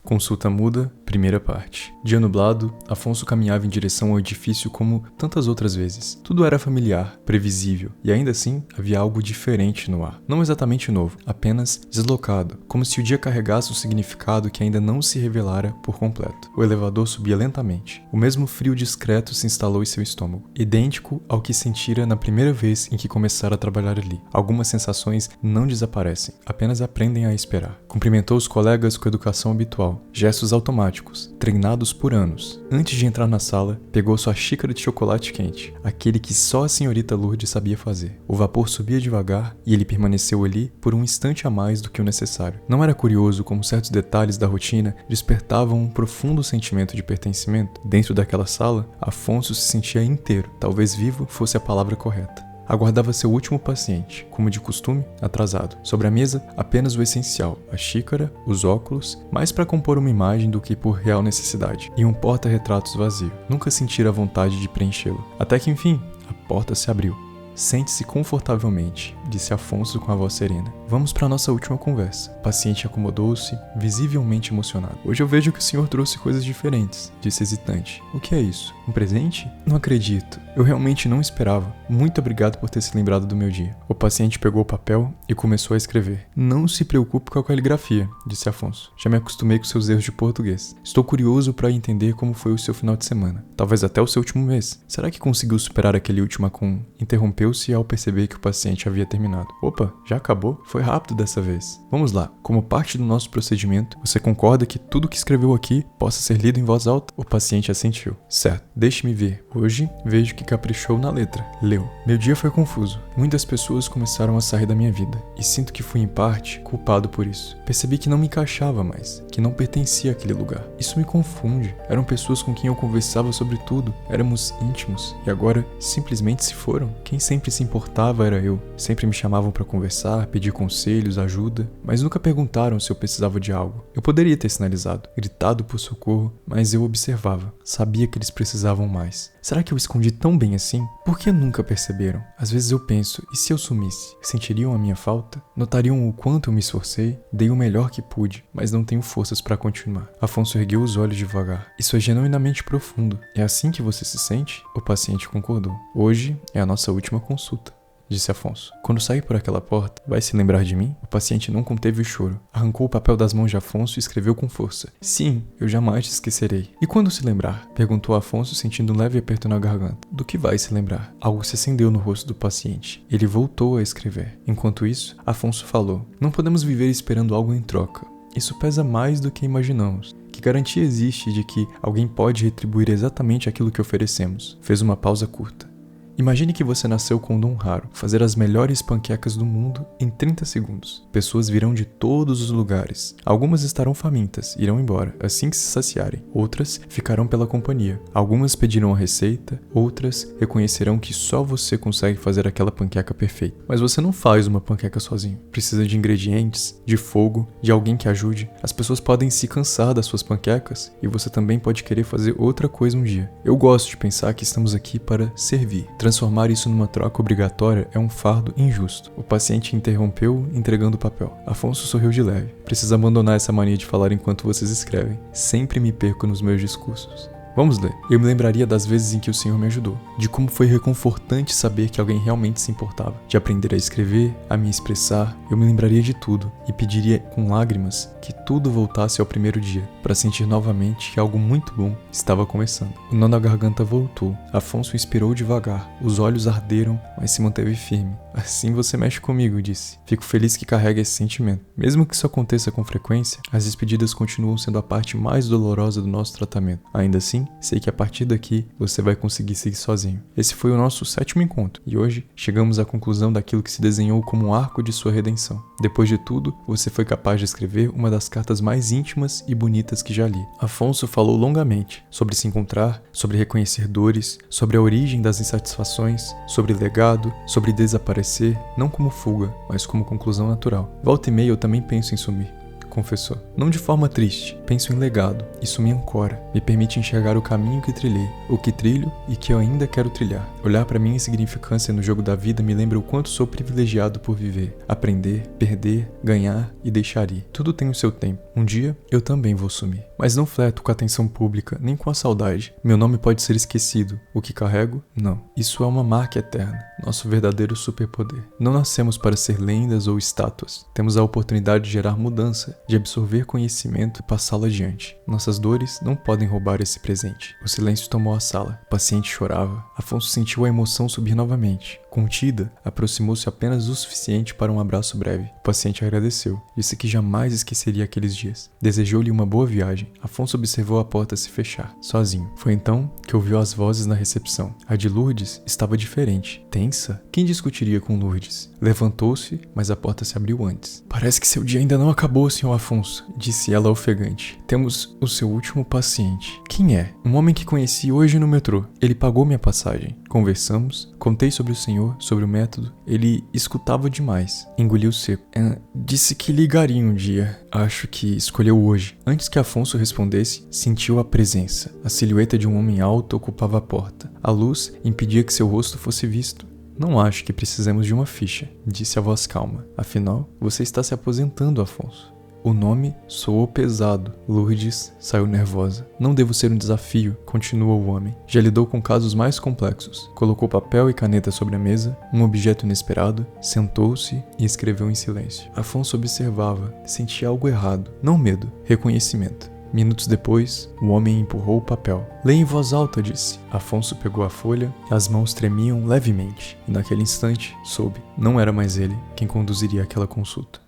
Consulta muda, primeira parte. Dia nublado, Afonso caminhava em direção ao edifício como tantas outras vezes. Tudo era familiar, previsível, e ainda assim havia algo diferente no ar. Não exatamente novo, apenas deslocado, como se o dia carregasse um significado que ainda não se revelara por completo. O elevador subia lentamente. O mesmo frio discreto se instalou em seu estômago, idêntico ao que sentira na primeira vez em que começara a trabalhar ali. Algumas sensações não desaparecem, apenas aprendem a esperar. Cumprimentou os colegas com a educação habitual, gestos automáticos, treinados por anos. Antes de entrar na sala, pegou sua xícara de chocolate quente, aquele que só a senhorita Lourdes sabia fazer. O vapor subia devagar e ele permaneceu ali por um instante a mais do que o necessário. Não era curioso como certos detalhes da rotina despertavam um profundo sentimento de pertencimento? Dentro daquela sala, Afonso se sentia inteiro, talvez vivo fosse a palavra correta. Aguardava seu último paciente, como de costume, atrasado. Sobre a mesa, apenas o essencial, a xícara, os óculos, mais para compor uma imagem do que por real necessidade, e um porta-retratos vazio. Nunca sentira a vontade de preenchê-lo. Até que, enfim, a porta se abriu. Sente-se confortavelmente, disse Afonso com a voz serena. Vamos para a nossa última conversa. O paciente acomodou-se, visivelmente emocionado. Hoje eu vejo que o senhor trouxe coisas diferentes, disse hesitante. O que é isso? Um presente? Não acredito. Eu realmente não esperava. Muito obrigado por ter se lembrado do meu dia. O paciente pegou o papel e começou a escrever. Não se preocupe com a caligrafia, disse Afonso. Já me acostumei com seus erros de português. Estou curioso para entender como foi o seu final de semana. Talvez até o seu último mês. Será que conseguiu superar aquele último com... Interrompeu-se ao perceber que o paciente havia terminado. Opa, já acabou? Foi rápido dessa vez. Vamos lá. Como parte do nosso procedimento, você concorda que tudo que escreveu aqui possa ser lido em voz alta? O paciente assentiu. Certo. Deixe-me ver. Hoje, vejo que caprichou na letra. Leu. Meu dia foi confuso. Muitas pessoas começaram a sair da minha vida. E sinto que fui, em parte, culpado por isso. Percebi que não me encaixava mais. Que não pertencia àquele lugar. Isso me confunde. Eram pessoas com quem eu conversava sobre tudo. Éramos íntimos. E agora, simplesmente se foram. Quem sempre se importava era eu. Sempre me chamavam para conversar, pedir conselhos, ajuda, mas nunca perguntaram se eu precisava de algo. Eu poderia ter sinalizado, gritado por socorro, mas eu observava. Sabia que eles precisavam mais. Será que eu escondi tão bem assim? Por que nunca perceberam? Às vezes eu penso, e se eu sumisse? Sentiriam a minha falta? Notariam o quanto eu me esforcei? Dei o melhor que pude, mas não tenho forças para continuar. Afonso ergueu os olhos devagar. Isso é genuinamente profundo. É assim que você se sente? O paciente concordou. Hoje é a nossa última consulta, disse Afonso. Quando sair por aquela porta, vai se lembrar de mim? O paciente não conteve o choro. Arrancou o papel das mãos de Afonso e escreveu com força. Sim, eu jamais te esquecerei. E quando se lembrar? Perguntou Afonso, sentindo um leve aperto na garganta. Do que vai se lembrar? Algo se acendeu no rosto do paciente. Ele voltou a escrever. Enquanto isso, Afonso falou. Não podemos viver esperando algo em troca. Isso pesa mais do que imaginamos. Que garantia existe de que alguém pode retribuir exatamente aquilo que oferecemos? Fez uma pausa curta. Imagine que você nasceu com um dom raro, fazer as melhores panquecas do mundo em 30 segundos. Pessoas virão de todos os lugares. Algumas estarão famintas, irão embora, assim que se saciarem. Outras ficarão pela companhia. Algumas pedirão a receita, outras reconhecerão que só você consegue fazer aquela panqueca perfeita. Mas você não faz uma panqueca sozinho. Precisa de ingredientes, de fogo, de alguém que ajude. As pessoas podem se cansar das suas panquecas e você também pode querer fazer outra coisa um dia. Eu gosto de pensar que estamos aqui para servir. Transformar isso numa troca obrigatória é um fardo injusto. O paciente interrompeu, entregando o papel. Afonso sorriu de leve. Preciso abandonar essa mania de falar enquanto vocês escrevem. Sempre me perco nos meus discursos. Vamos ler. Eu me lembraria das vezes em que o Senhor me ajudou, de como foi reconfortante saber que alguém realmente se importava, de aprender a escrever, a me expressar. Eu me lembraria de tudo e pediria com lágrimas que tudo voltasse ao primeiro dia, para sentir novamente que algo muito bom estava começando. O nó na garganta voltou. Afonso inspirou devagar. Os olhos arderam, mas se manteve firme. Assim você mexe comigo, disse. Fico feliz que carrega esse sentimento. Mesmo que isso aconteça com frequência, as despedidas continuam sendo a parte mais dolorosa do nosso tratamento. Ainda assim, sei que a partir daqui você vai conseguir seguir sozinho. Esse foi o nosso 7º encontro, e hoje chegamos à conclusão daquilo que se desenhou como um arco de sua redenção. Depois de tudo, você foi capaz de escrever uma das cartas mais íntimas e bonitas que já li. Afonso falou longamente sobre se encontrar, sobre reconhecer dores, sobre a origem das insatisfações, sobre legado, sobre desaparecer, não como fuga, mas como conclusão natural. Volta e meia eu também penso em sumir. confessou. Não de forma triste. Penso em legado. Isso me ancora. Me permite enxergar o caminho que trilhei, o que trilho e que eu ainda quero trilhar. Olhar para minha insignificância no jogo da vida me lembra o quanto sou privilegiado por viver, aprender, perder, ganhar e deixar ir. Tudo tem o seu tempo. Um dia, eu também vou sumir. Mas não flerto com a atenção pública, nem com a saudade. Meu nome pode ser esquecido. O que carrego? Não. Isso é uma marca eterna. Nosso verdadeiro superpoder. Não nascemos para ser lendas ou estátuas. Temos a oportunidade de gerar mudança, de absorver conhecimento e passá-lo adiante. Nossas dores não podem roubar esse presente. O silêncio tomou a sala. O paciente chorava. Afonso sentiu a emoção subir novamente. Contida, aproximou-se apenas o suficiente para um abraço breve. O paciente agradeceu. Disse que jamais esqueceria aqueles dias. Desejou-lhe uma boa viagem. Afonso observou a porta se fechar, sozinho. Foi então que ouviu as vozes na recepção. A de Lourdes estava diferente. Tensa? Quem discutiria com Lourdes? Levantou-se, mas a porta se abriu antes. Parece que seu dia ainda não acabou, Sr. Afonso, disse ela ofegante. Temos o seu último paciente. Quem é? Um homem que conheci hoje no metrô. Ele pagou minha passagem. Conversamos, contei sobre o senhor, sobre o método. Ele escutava demais. Engoliu seco. Disse que ligaria um dia. Acho que escolheu hoje. Antes que Afonso respondesse, sentiu a presença. A silhueta de um homem alto ocupava a porta. A luz impedia que seu rosto fosse visto. Não acho que precisemos de uma ficha, disse a voz calma. Afinal, você está se aposentando, Afonso. O nome soou pesado. Lourdes saiu nervosa. Não devo ser um desafio, continuou o homem. Já lidou com casos mais complexos. Colocou papel e caneta sobre a mesa, um objeto inesperado, sentou-se e escreveu em silêncio. Afonso observava. Sentia algo errado. Não medo, reconhecimento. Minutos depois, o homem empurrou o papel. Leia em voz alta, disse. Afonso pegou a folha e as mãos tremiam levemente. E naquele instante, soube. Não era mais ele quem conduziria aquela consulta.